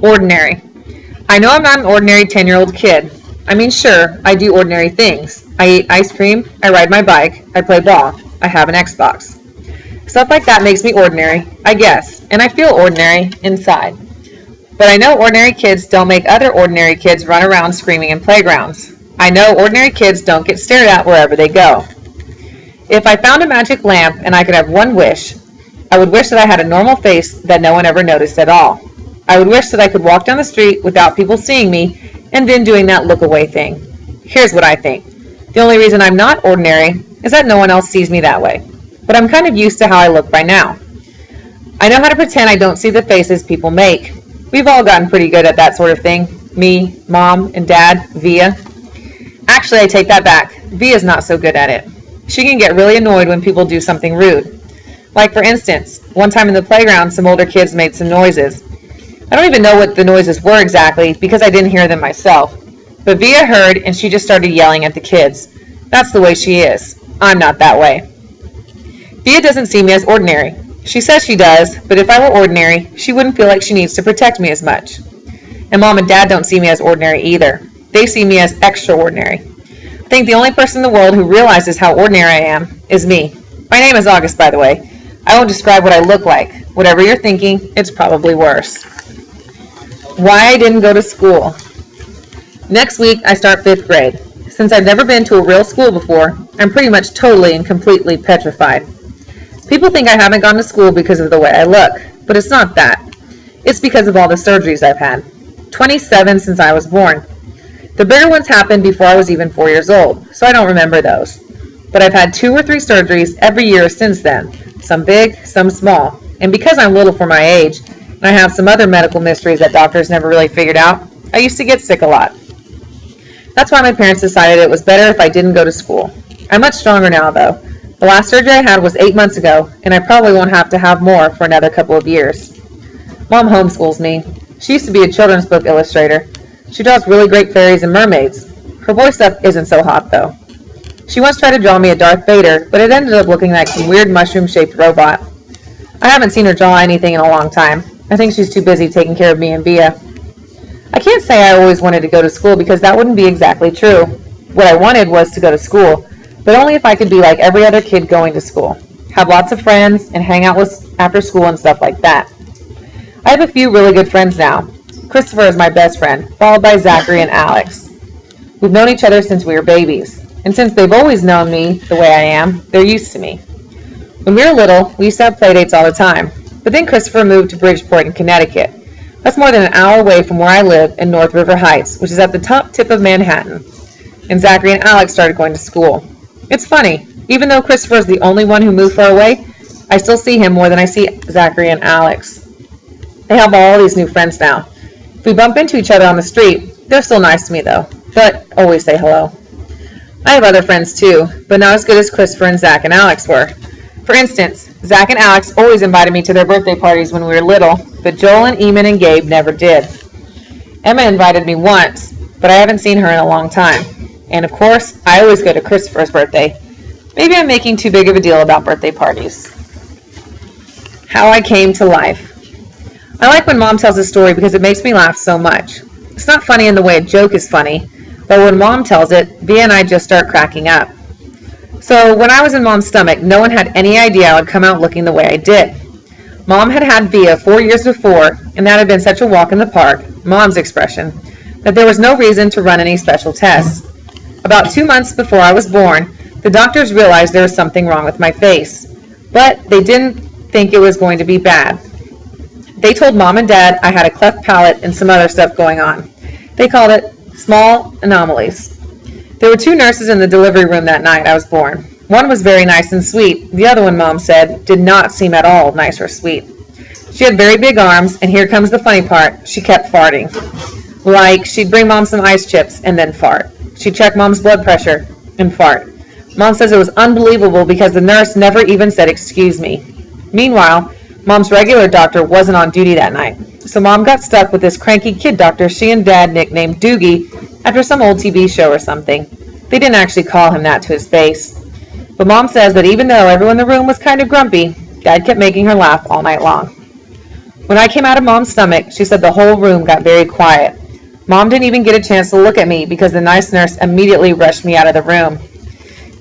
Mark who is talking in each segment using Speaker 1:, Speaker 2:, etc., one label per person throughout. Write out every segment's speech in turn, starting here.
Speaker 1: Ordinary. I know I'm not an ordinary 10-year-old kid. I mean, sure, I do ordinary things. I eat ice cream, I ride my bike, I play ball, I have an Xbox. Stuff like that makes me ordinary, I guess, and I feel ordinary inside. But I know ordinary kids don't make other ordinary kids run around screaming in playgrounds. I know ordinary kids don't get stared at wherever they go. If I found a magic lamp and I could have one wish, I would wish that I had a normal face that no one ever noticed at all. I would wish that I could walk down the street without people seeing me and then doing that look away thing. Here's what I think. The only reason I'm not ordinary is that no one else sees me that way. But I'm kind of used to how I look by now. I know how to pretend I don't see the faces people make. We've all gotten pretty good at that sort of thing. Me, Mom, and Dad, Via. Actually, I take that back. Via's not so good at it. She can get really annoyed when people do something rude. Like, for instance, one time in the playground, some older kids made some noises. I don't even know what the noises were exactly because I didn't hear them myself. But Via heard and she just started yelling at the kids. That's the way she is. I'm not that way. Via doesn't see me as ordinary. She says she does, but if I were ordinary, she wouldn't feel like she needs to protect me as much. And Mom and Dad don't see me as ordinary either. They see me as extraordinary. I think the only person in the world who realizes how ordinary I am is me. My name is August, by the way. I won't describe what I look like. Whatever you're thinking, it's probably worse. Why I didn't go to school. Next week, I start 5th grade. Since I've never been to a real school before, I'm pretty much totally and completely petrified. People think I haven't gone to school because of the way I look, but it's not that. It's because of all the surgeries I've had. 27 since I was born. The bigger ones happened before I was even 4 years old, so I don't remember those. But I've had 2 or 3 surgeries every year since then, some big, some small. And because I'm little for my age, and I have some other medical mysteries that doctors never really figured out, I used to get sick a lot. That's why my parents decided it was better if I didn't go to school. I'm much stronger now, though. The last surgery I had was 8 months ago, and I probably won't have to have more for another couple of years. Mom homeschools me. She used to be a children's book illustrator. She draws really great fairies and mermaids. Her voice stuff isn't so hot, though. She once tried to draw me a Darth Vader, but it ended up looking like some weird mushroom-shaped robot. I haven't seen her draw anything in a long time. I think she's too busy taking care of me and Via. I can't say I always wanted to go to school because that wouldn't be exactly true. What I wanted was to go to school, but only if I could be like every other kid going to school. Have lots of friends and hang out with after school and stuff like that. I have a few really good friends now. Christopher is my best friend, followed by Zachary and Alex. We've known each other since we were babies, and since they've always known me the way I am, they're used to me. When we were little, we used to have playdates all the time, but then Christopher moved to Bridgeport in Connecticut. That's more than an hour away from where I live in North River Heights, which is at the top tip of Manhattan. And Zachary and Alex started going to school. It's funny, even though Christopher is the only one who moved far away, I still see him more than I see Zachary and Alex. They have all these new friends now. If we bump into each other on the street, they're still nice to me though, but always say hello. I have other friends too, but not as good as Christopher and Zach and Alex were. For instance, Zach and Alex always invited me to their birthday parties when we were little, but Joel and Eamon and Gabe never did. Emma invited me once, but I haven't seen her in a long time. And of course, I always go to Christopher's birthday. Maybe I'm making too big of a deal about birthday parties. How I came to life. I like when Mom tells a story because it makes me laugh so much. It's not funny in the way a joke is funny, but when Mom tells it, Via and I just start cracking up. So when I was in Mom's stomach, no one had any idea I would come out looking the way I did. Mom had had Via 4 years before, and that had been such a walk in the park, Mom's expression, that there was no reason to run any special tests. About 2 months before I was born, the doctors realized there was something wrong with my face, but they didn't think it was going to be bad. They told Mom and Dad I had a cleft palate and some other stuff going on. They called it small anomalies. There were 2 nurses in the delivery room that night I was born. One was very nice and sweet. The other one, Mom said, did not seem at all nice or sweet. She had very big arms, and here comes the funny part, she kept farting. Like, she'd bring Mom some ice chips and then fart. She'd check Mom's blood pressure and fart. Mom says it was unbelievable because the nurse never even said excuse me. Meanwhile, Mom's regular doctor wasn't on duty that night, so Mom got stuck with this cranky kid doctor she and Dad nicknamed Doogie after some old TV show or something. They didn't actually call him that to his face. But Mom says that even though everyone in the room was kind of grumpy, Dad kept making her laugh all night long. When I came out of Mom's stomach, she said the whole room got very quiet. Mom didn't even get a chance to look at me because the nice nurse immediately rushed me out of the room.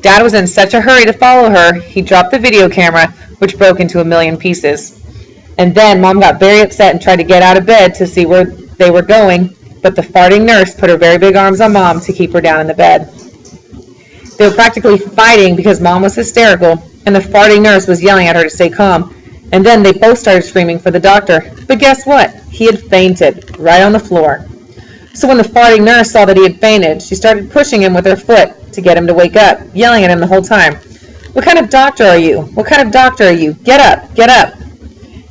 Speaker 1: Dad was in such a hurry to follow her, he dropped the video camera, which broke into a million pieces. And then Mom got very upset and tried to get out of bed to see where they were going, but the farting nurse put her very big arms on Mom to keep her down in the bed. They were practically fighting because Mom was hysterical, and the farting nurse was yelling at her to stay calm. And then they both started screaming for the doctor. But guess what? He had fainted right on the floor. So when the farting nurse saw that he had fainted, she started pushing him with her foot to get him to wake up, yelling at him the whole time. What kind of doctor are you? What kind of doctor are you? Get up! Get up!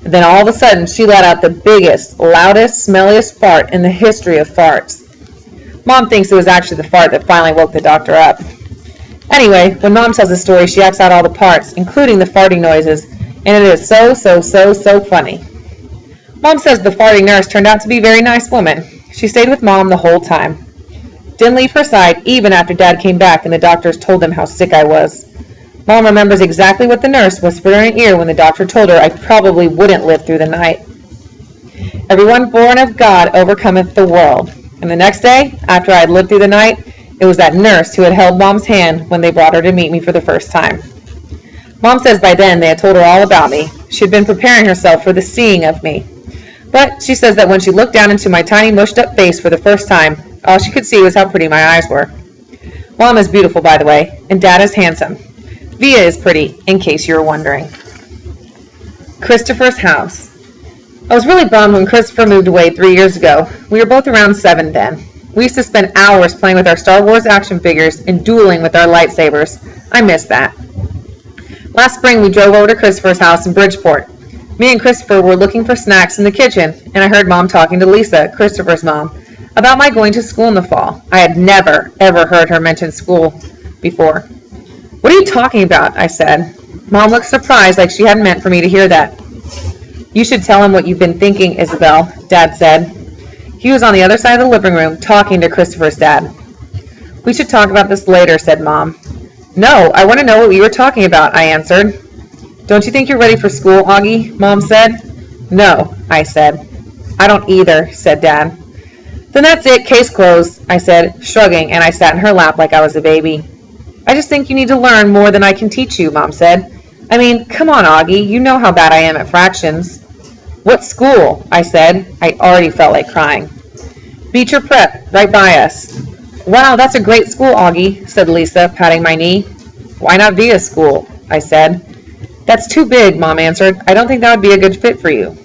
Speaker 1: And then all of a sudden, she let out the biggest, loudest, smelliest fart in the history of farts. Mom thinks it was actually the fart that finally woke the doctor up. Anyway, when Mom tells the story, she acts out all the parts, including the farting noises, and it is so funny. Mom says the farting nurse turned out to be a very nice woman. She stayed with Mom the whole time. Didn't leave her side even after Dad came back and the doctors told him how sick I was. Mom remembers exactly what the nurse whispered in her ear when the doctor told her I probably wouldn't live through the night. Everyone born of God overcometh the world. And the next day, after I had lived through the night, it was that nurse who had held Mom's hand when they brought her to meet me for the first time. Mom says by then they had told her all about me. She had been preparing herself for the seeing of me. But she says that when she looked down into my tiny mushed-up face for the first time, all she could see was how pretty my eyes were. Mom is beautiful, by the way, and Dad is handsome. Via is pretty, in case you were wondering. Christopher's house. I was really bummed when Christopher moved away 3 years ago. We were both around 7 then. We used to spend hours playing with our Star Wars action figures and dueling with our lightsabers. I miss that. Last spring, we drove over to Christopher's house in Bridgeport. Me and Christopher were looking for snacks in the kitchen, and I heard Mom talking to Lisa, Christopher's mom, about my going to school in the fall. I had never, ever heard her mention school before. What are you talking about? I said. Mom looked surprised, like she hadn't meant for me to hear that. You should tell him what you've been thinking, Isabel, Dad said. He was on the other side of the living room talking to Christopher's dad. We should talk about this later, said Mom. No, I want to know what we were talking about, I answered. Don't you think you're ready for school, Augie? Mom said. No, I said. I don't either, said Dad. Then that's it, case closed, I said, shrugging, and I sat in her lap like I was a baby. I just think you need to learn more than I can teach you, Mom said. I mean, come on, Augie, you know how bad I am at fractions. What school? I said. I already felt like crying. Beecher Prep, right by us. Wow, that's a great school, Augie, said Lisa, patting my knee. Why not Via School? I said. That's too big, Mom answered. I don't think that would be a good fit for you.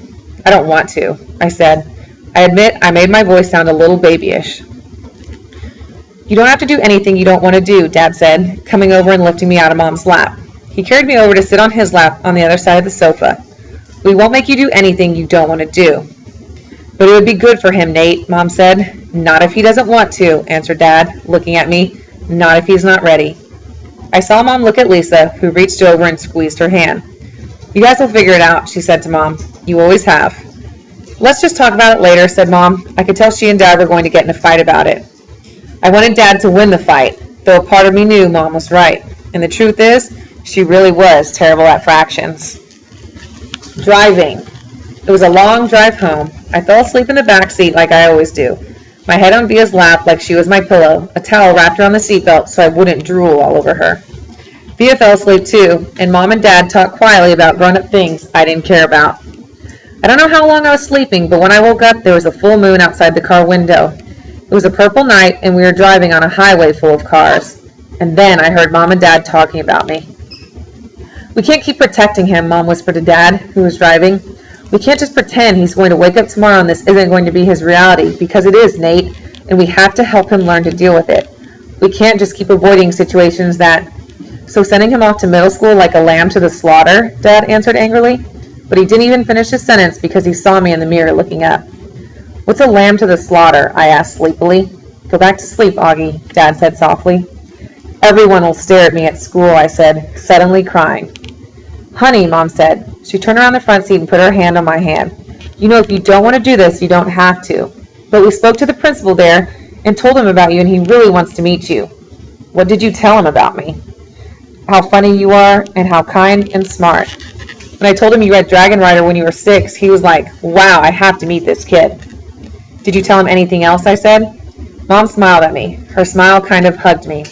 Speaker 1: I don't want to, I said. I admit I made my voice sound a little babyish. You don't have to do anything you don't want to do, Dad said, coming over and lifting me out of Mom's lap. He carried me over to sit on his lap on the other side of the sofa. We won't make you do anything you don't want to do. But it would be good for him, Nate, Mom said. Not if he doesn't want to, answered Dad, looking at me. Not if he's not ready. I saw Mom look at Lisa, who reached over and squeezed her hand. You guys will figure it out, she said to Mom. You always have. Let's just talk about it later, said Mom. I could tell she and Dad were going to get in a fight about it. I wanted Dad to win the fight, though a part of me knew Mom was right. And the truth is, she really was terrible at fractions. Driving. It was a long drive home. I fell asleep in the back seat like I always do. My head on Via's lap like she was my pillow, a towel wrapped around the seatbelt so I wouldn't drool all over her. Via fell asleep too, and Mom and Dad talked quietly about grown-up things I didn't care about. I don't know how long I was sleeping, but when I woke up, there was a full moon outside the car window. It was a purple night, and we were driving on a highway full of cars. And then I heard Mom and Dad talking about me. We can't keep protecting him, Mom whispered to Dad, who was driving. We can't just pretend he's going to wake up tomorrow and this isn't going to be his reality, because it is, Nate, and we have to help him learn to deal with it. We can't just keep avoiding situations that... So sending him off to middle school like a lamb to the slaughter, Dad answered angrily. But he didn't even finish his sentence because he saw me in the mirror looking up. What's a lamb to the slaughter? I asked sleepily. Go back to sleep, Augie, Dad said softly. Everyone will stare at me at school, I said, suddenly crying. Honey, Mom said. She turned around the front seat and put her hand on my hand. You know, if you don't want to do this, you don't have to. But we spoke to the principal there and told him about you, and he really wants to meet you. What did you tell him about me? How funny you are and how kind and smart. And When I told him you read Dragon Rider when you were 6, he was like, wow, I have to meet this kid. Did you tell him anything else? I said. Mom smiled at me. Her smile kind of hugged me.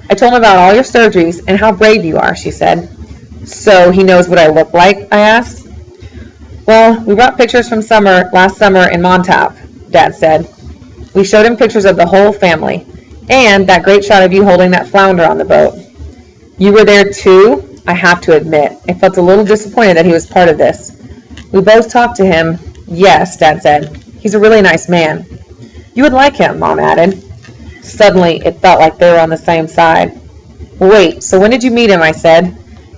Speaker 1: I told him about all your surgeries and how brave you are, she said. So he knows what I look like? I asked. Well, we brought pictures from last summer in Montauk, Dad said. We showed him pictures of the whole family, and that great shot of you holding that flounder on the boat. You were there too? I have to admit, I felt a little disappointed that he was part of this. We both talked to him. Yes, Dad said. He's a really nice man. You would like him, Mom added. Suddenly, it felt like they were on the same side. Wait, so when did you meet him? I said.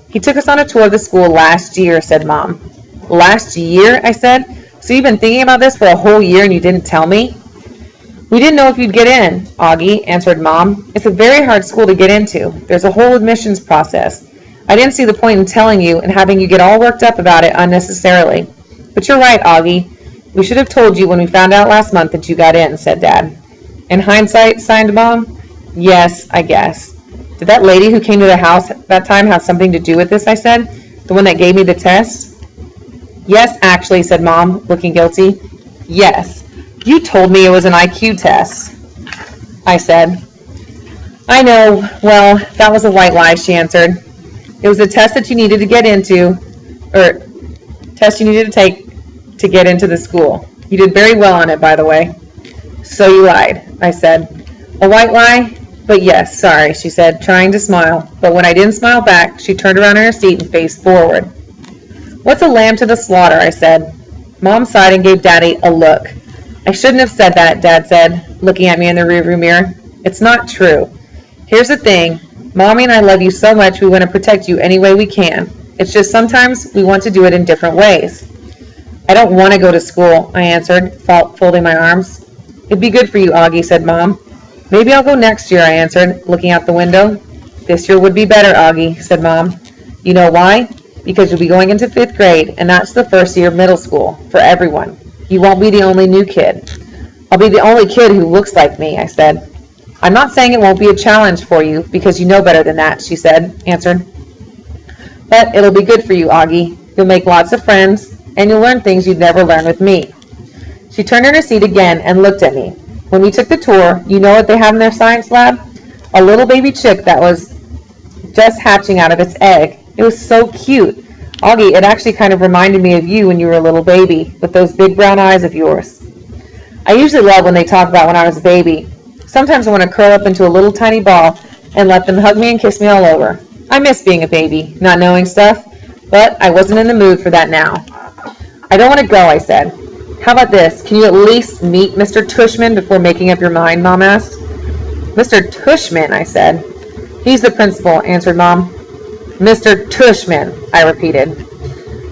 Speaker 1: He took us on a tour of the school last year, said Mom. Last year? I said. So you've been thinking about this for a whole year and you didn't tell me? We didn't know if you'd get in, Augie, answered Mom. It's a very hard school to get into. There's a whole admissions process. I didn't see the point in telling you and having you get all worked up about it unnecessarily. But you're right, Augie. We should have told you when we found out last month that you got in, said Dad. In hindsight, signed Mom. Yes, I guess. Did that lady who came to the house that time have something to do with this, I said? The one that gave me the test? Yes, actually, said Mom, looking guilty. Yes. You told me it was an IQ test, I said. I know. Well, that was a white lie, she answered. It was a test that you needed to get into, or test you needed to take to get into the school. You did very well on it, by the way. So you lied, I said. A white lie? But yes, sorry, she said, trying to smile. But when I didn't smile back, she turned around in her seat and faced forward. What's a lamb to the slaughter, I said. Mom sighed and gave Daddy a look. I shouldn't have said that, Dad said, looking at me in the rearview mirror. It's not true. Here's the thing. Mommy and I love you so much we want to protect you any way we can. It's just sometimes we want to do it in different ways. I don't want to go to school, I answered, folding my arms. It'd be good for you, Augie, said Mom. Maybe I'll go next year, I answered, looking out the window. This year would be better, Augie, said Mom. You know why? Because you'll be going into 5th grade, and that's the first year of middle school, for everyone. You won't be the only new kid. I'll be the only kid who looks like me, I said. I'm not saying it won't be a challenge for you, because you know better than that, she answered. But it'll be good for you, Augie. You'll make lots of friends, and you'll learn things you'd never learn with me. She turned in her seat again and looked at me. When we took the tour, you know what they have in their science lab? A little baby chick that was just hatching out of its egg. It was so cute. Augie, it actually kind of reminded me of you when you were a little baby, with those big brown eyes of yours. I usually love when they talk about when I was a baby. Sometimes I want to curl up into a little tiny ball and let them hug me and kiss me all over. I miss being a baby, not knowing stuff, but I wasn't in the mood for that now. I don't want to go, I said. How about this? Can you at least meet Mr. Tushman before making up your mind, Mom asked. Mr. Tushman, I said. He's the principal, answered Mom. Mr. Tushman, I repeated.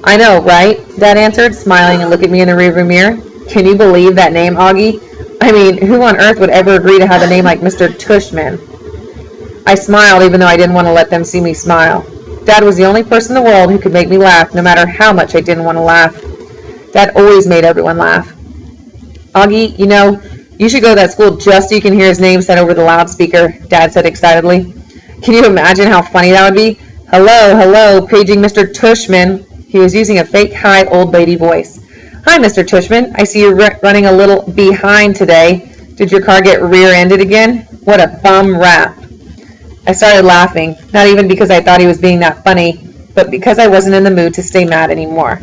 Speaker 1: I know, right? Dad answered, smiling and looking at me in the rearview mirror. Can you believe that name, Augie? I mean, who on earth would ever agree to have a name like Mr. Tushman? I smiled even though I didn't want to let them see me smile. Dad was the only person in the world who could make me laugh no matter how much I didn't want to laugh. Dad always made everyone laugh. Augie, you know, you should go to that school just so you can hear his name said over the loudspeaker, Dad said excitedly. Can you imagine how funny that would be? Hello, hello, paging Mr. Tushman. He was using a fake high old lady voice. Hi, Mr. Tushman. I see you're running a little behind today. Did your car get rear-ended again? What a bum rap. I started laughing, not even because I thought he was being that funny, but because I wasn't in the mood to stay mad anymore.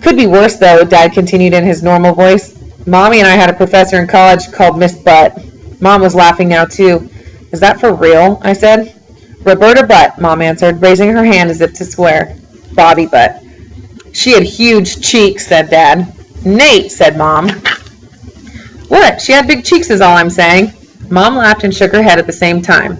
Speaker 1: Could be worse, though, Dad continued in his normal voice. Mommy and I had a professor in college called Miss Butt. Mom was laughing now, too. Is that for real? I said. Roberta Butt, Mom answered, raising her hand as if to swear. Bobby Butt. She had huge cheeks, said Dad. Nate, said Mom. What? She had big cheeks is all I'm saying. Mom laughed and shook her head at the same time.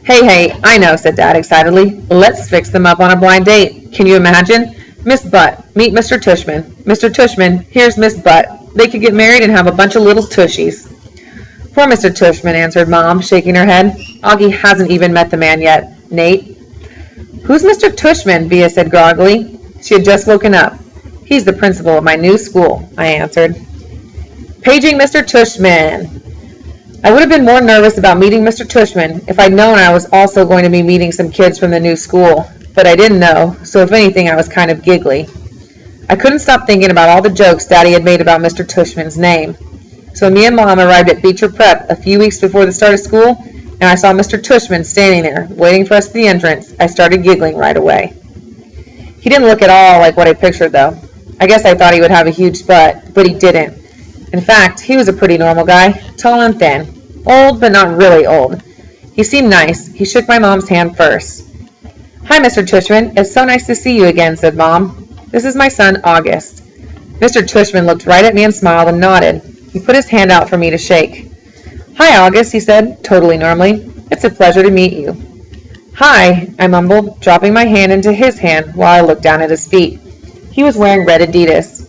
Speaker 1: Hey, I know, said Dad excitedly. Let's fix them up on a blind date. Can you imagine? Miss Butt, meet Mr. Tushman. Mr. Tushman, here's Miss Butt. They could get married and have a bunch of little tushies. Poor Mr. Tushman, answered Mom, shaking her head. Augie hasn't even met the man yet. Nate? Who's Mr. Tushman? Bea said groggily. She had just woken up. He's the principal of my new school, I answered. Paging Mr. Tushman. I would have been more nervous about meeting Mr. Tushman if I'd known I was also going to be meeting some kids from the new school. but I didn't know, so if anything, I was kind of giggly. I couldn't stop thinking about all the jokes Daddy had made about Mr. Tushman's name. So when me and Mom arrived at Beecher Prep a few weeks before the start of school, and I saw Mr. Tushman standing there, waiting for us at the entrance, I started giggling right away. He didn't look at all like what I pictured, though. I guess I thought he would have a huge butt, but he didn't. In fact, he was a pretty normal guy, tall and thin. Old, but not really old. He seemed nice. He shook my mom's hand first. "Hi, Mr. Tushman. It's so nice to see you again," said Mom. "This is my son, August." Mr. Tushman looked right at me and smiled and nodded. He put his hand out for me to shake. "Hi, August," he said, totally normally. "It's a pleasure to meet you." "Hi," I mumbled, dropping my hand into his hand while I looked down at his feet. He was wearing red Adidas.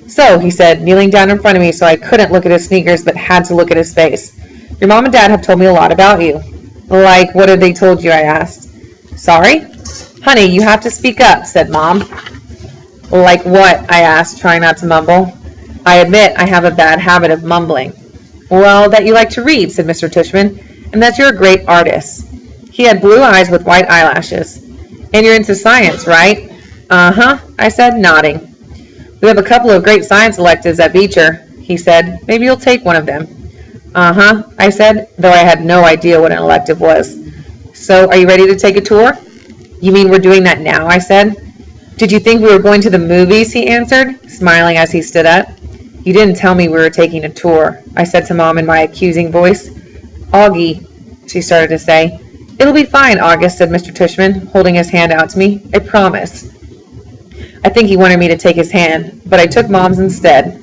Speaker 1: "So," he said, kneeling down in front of me so I couldn't look at his sneakers but had to look at his face, "your mom and dad have told me a lot about you." "Like, what have they told you?" I asked. "Sorry?" "Honey, you have to speak up," said Mom. "Like what?" I asked, trying not to mumble. I admit I have a bad habit of mumbling. "Well, that you like to read," said Mr. Tushman, "and that you're a great artist." He had blue eyes with white eyelashes. "And you're into science, right?" "Uh-huh," I said, nodding. "We have a couple of great science electives at Beecher," he said. "Maybe you'll take one of them." "Uh-huh," I said, though I had no idea what an elective was. "So, are you ready to take a tour?" "You mean we're doing that now?" I said. "Did you think we were going to the movies?" he answered, smiling as he stood up. "You didn't tell me we were taking a tour," I said to Mom in my accusing voice. "Augie," she started to say. "It'll be fine, August," said Mr. Tushman, holding his hand out to me. "I promise." I think he wanted me to take his hand, but I took Mom's instead.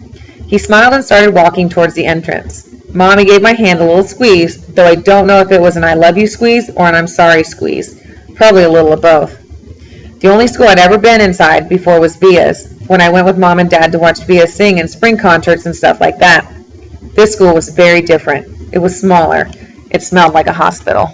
Speaker 1: He smiled and started walking towards the entrance. Mommy gave my hand a little squeeze, though I don't know if it was an I love you squeeze or an I'm sorry squeeze. Probably a little of both. The only school I'd ever been inside before was Via's, when I went with Mom and Dad to watch Via sing in spring concerts and stuff like that. This school was very different. It was smaller. It smelled like a hospital.